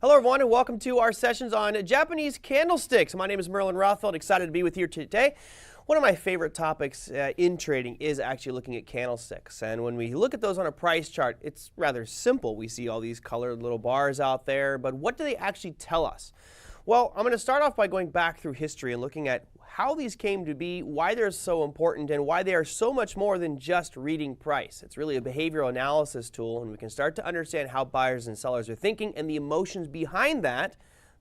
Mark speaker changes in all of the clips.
Speaker 1: Hello everyone and welcome to our sessions on Japanese candlesticks. My name is Merlin Rothfeld, excited to be with you today. One of my favorite topics in trading is actually looking at candlesticks. And when we look at those on a price chart, it's rather simple. We see all these colored little bars out there, but what do they actually tell us? Well, I'm going to start off by going back through history and looking at how these came to be, why they're so important, and why they are so much more than just reading price. It's really a behavioral analysis tool, and we can start to understand how buyers and sellers are thinking and the emotions behind that.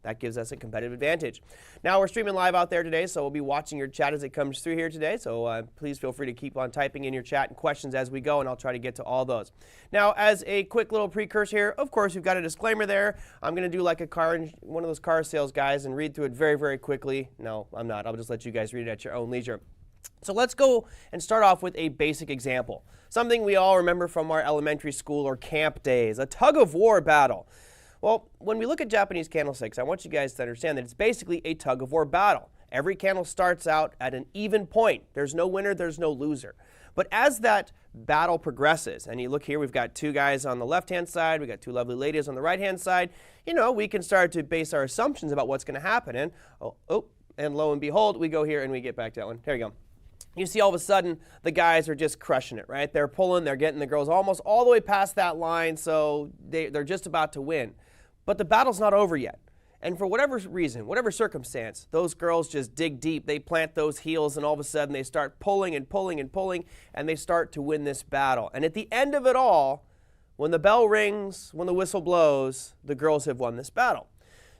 Speaker 1: That gives us a competitive advantage. Now, we're streaming live out there today, so we'll be watching your chat as it comes through here today. So please feel free to keep on typing in your chat and questions as we go, and I'll try to get to all those. Now, as a quick little precursor here, of course, we've got a disclaimer there. I'm going to do like one of those car sales guys and read through it very, very quickly. No, I'm not. I'll just let you guys read it at your own leisure. So let's go and start off with a basic example. Something we all remember from our elementary school or camp days, a tug-of-war battle. Well, when we look at Japanese candlesticks, I want you guys to understand that it's basically a tug-of-war battle. Every candle starts out at an even point. There's no winner, there's no loser. But as that battle progresses, and you look here, we've got two guys on the left-hand side, we've got two lovely ladies on the right-hand side, we can start to base our assumptions about what's going to happen. And, and lo and behold, we go here and we get back to that one. There you go. You see all of a sudden the guys are just crushing it, right? They're pulling, they're getting the girls almost all the way past that line, so they're just about to win. But the battle's not over yet. And for whatever reason, whatever circumstance, those girls just dig deep. They plant those heels, and all of a sudden they start pulling and pulling and pulling, and they start to win this battle. And at the end of it all, when the bell rings, when the whistle blows, the girls have won this battle.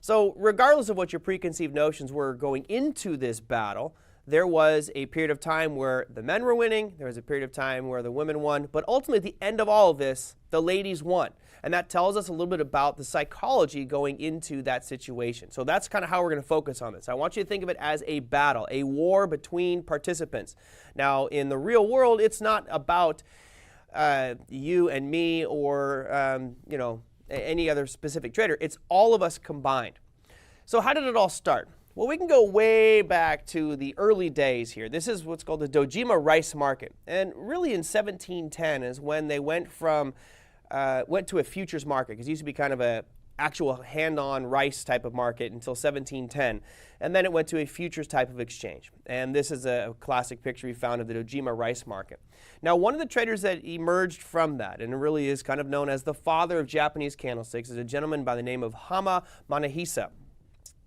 Speaker 1: So regardless of what your preconceived notions were going into this battle, there was a period of time where the men were winning, there was a period of time where the women won, but ultimately at the end of all of this, the ladies won. And that tells us a little bit about the psychology going into that situation. So that's kind of how we're going to focus on this. I want you to think of it as a battle, a war between participants. Now, in the real world, it's not about you and me or any other specific trader. It's all of us combined. So how did it all start? Well, we can go way back to the early days here. This is what's called the Dojima rice market. And really in 1710 is when they went to a futures market, because it used to be kind of a actual hand-on rice type of market until 1710. And then it went to a futures type of exchange. And this is a classic picture we found of the Dojima rice market. Now, one of the traders that emerged from that, and it really is kind of known as the father of Japanese candlesticks, is a gentleman by the name of Hama Manahisa.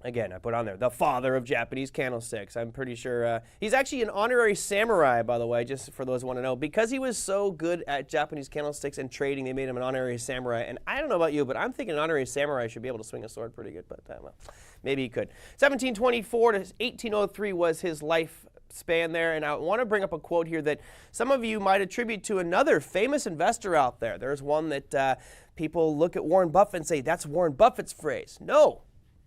Speaker 1: Again, I put on there, the father of Japanese candlesticks. I'm pretty sure he's actually an honorary samurai, by the way, just for those who want to know. Because he was so good at Japanese candlesticks and trading, they made him an honorary samurai. And I don't know about you, but I'm thinking an honorary samurai should be able to swing a sword pretty good. But well, maybe he could. 1724 to 1803 was his lifespan there. And I want to bring up a quote here that some of you might attribute to another famous investor out there. There's one that people look at Warren Buffett and say, that's Warren Buffett's phrase. No.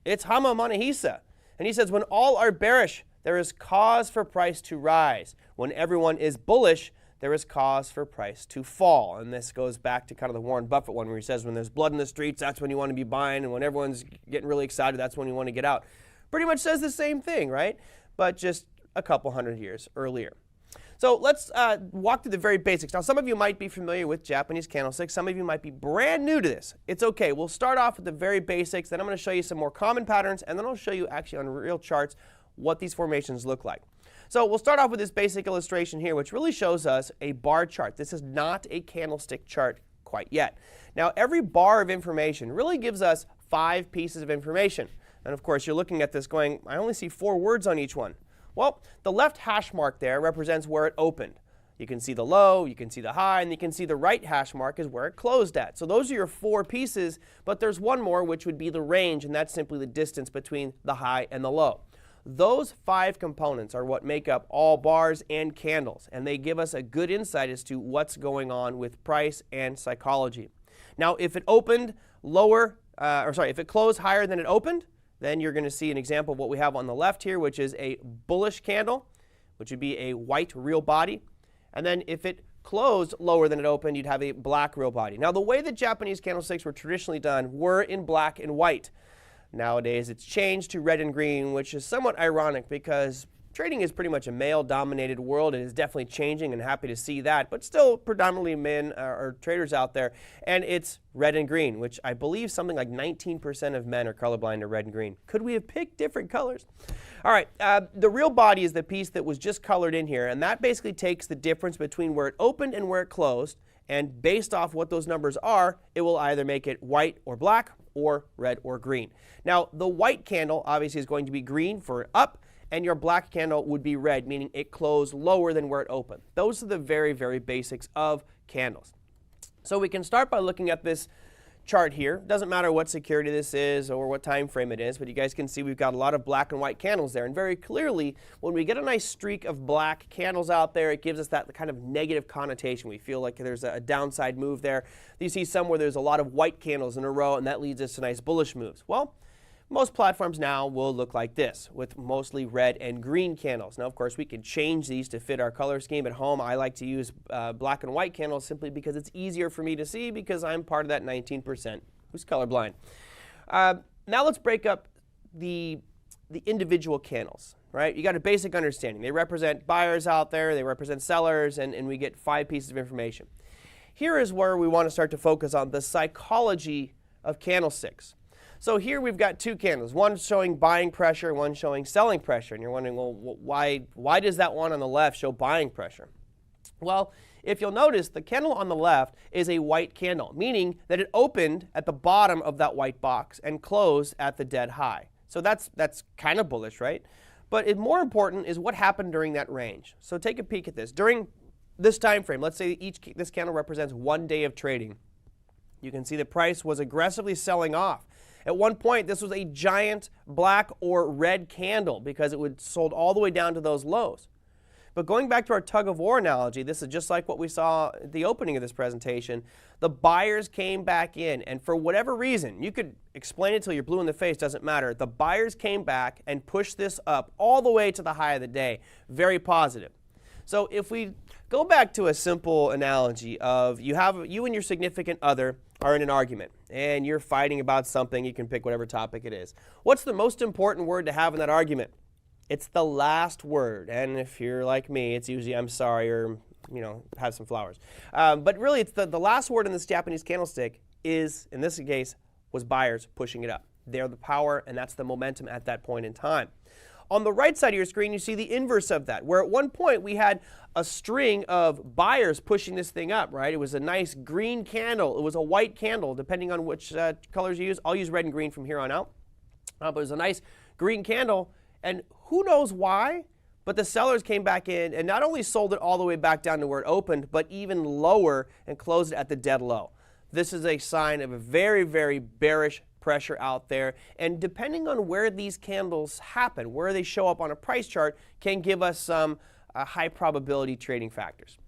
Speaker 1: It's Hama Manahisa. And he says, when all are bearish, there is cause for price to rise. When everyone is bullish, there is cause for price to fall. And this goes back to kind of the Warren Buffett one where he says, when there's blood in the streets, that's when you want to be buying. And when everyone's getting really excited, that's when you want to get out. Pretty much says the same thing, right? But just a couple hundred years earlier. So let's walk through the very basics. Now, some of you might be familiar with Japanese candlesticks. Some of you might be brand new to this. It's okay. We'll start off with the very basics. Then I'm going to show you some more common patterns. And then I'll show you actually on real charts what these formations look like. So we'll start off with this basic illustration here, which really shows us a bar chart. This is not a candlestick chart quite yet. Now, every bar of information really gives us 5 pieces of information. And of course, you're looking at this going, I only see 4 words on each one. Well, the left hash mark there represents where it opened. You can see the low, you can see the high, and you can see the right hash mark is where it closed at. So those are your 4 pieces, but there's one more, which would be the range, and that's simply the distance between the high and the low. Those 5 components are what make up all bars and candles, and they give us a good insight as to what's going on with price and psychology. Now, if it opened lower, if it closed higher than it opened, then you're going to see an example of what we have on the left here, which is a bullish candle, which would be a white real body. And then if it closed lower than it opened, you'd have a black real body. Now, the way that Japanese candlesticks were traditionally done were in black and white. Nowadays, it's changed to red and green, which is somewhat ironic because trading is pretty much a male-dominated world. It is definitely changing, and happy to see that, but still predominantly men are traders out there, and it's red and green, which I believe something like 19% of men are colorblind to red and green. Could we have picked different colors? All right, the real body is the piece that was just colored in here, and that basically takes the difference between where it opened and where it closed, and based off what those numbers are, it will either make it white or black or red or green. Now, the white candle obviously is going to be green for up, and your black candle would be red, meaning it closed lower than where it opened. Those are the very, very basics of candles. So we can start by looking at this chart here. Doesn't matter what security this is or what time frame it is, but you guys can see we've got a lot of black and white candles there. And very clearly, when we get a nice streak of black candles out there, it gives us that kind of negative connotation. We feel like there's a downside move there. You see some where there's a lot of white candles in a row, and that leads us to nice bullish moves. Well, most platforms now will look like this, with mostly red and green candles. Now, of course, we can change these to fit our color scheme at home. I like to use black and white candles simply because it's easier for me to see because I'm part of that 19% who's colorblind. Now let's break up the individual candles, right? You got a basic understanding. They represent buyers out there, they represent sellers, and we get 5 pieces of information. Here is where we want to start to focus on the psychology of candlesticks. So here we've got 2 candles, one showing buying pressure, one showing selling pressure. And you're wondering, well, why does that one on the left show buying pressure? Well, if you'll notice, the candle on the left is a white candle, meaning that it opened at the bottom of that white box and closed at the dead high. So that's kind of bullish, right? But more important is what happened during that range. So take a peek at this. During this time frame, let's say this candle represents 1 day of trading. You can see the price was aggressively selling off. At one point, this was a giant black or red candle because it would sold all the way down to those lows. But going back to our tug-of-war analogy, this is just like what we saw at the opening of this presentation. The buyers came back in, and for whatever reason, you could explain it till you're blue in the face, doesn't matter. The buyers came back and pushed this up all the way to the high of the day. Very positive. So if we go back to a simple analogy of you and your significant other are in an argument and you're fighting about something, you can pick whatever topic it is. What's the most important word to have in that argument? It's the last word. And if you're like me, it's usually I'm sorry or, have some flowers. But really, it's the last word in this Japanese candlestick is, in this case, was buyers pushing it up. They're the power, and that's the momentum at that point in time. On the right side of your screen, you see the inverse of that, where at one point we had a string of buyers pushing this thing up, right? It was a nice green candle. It was a white candle, depending on which colors you use. I'll use red and green from here on out. But it was a nice green candle, and who knows why, but the sellers came back in and not only sold it all the way back down to where it opened, but even lower and closed it at the dead low. This is a sign of a very, very bearish pressure out there, and depending on where these candles happen, where they show up on a price chart, can give us some high probability trading factors.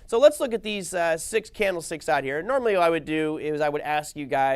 Speaker 1: So let's look at these 6 candlesticks out here. Normally what I would do is I would ask you guys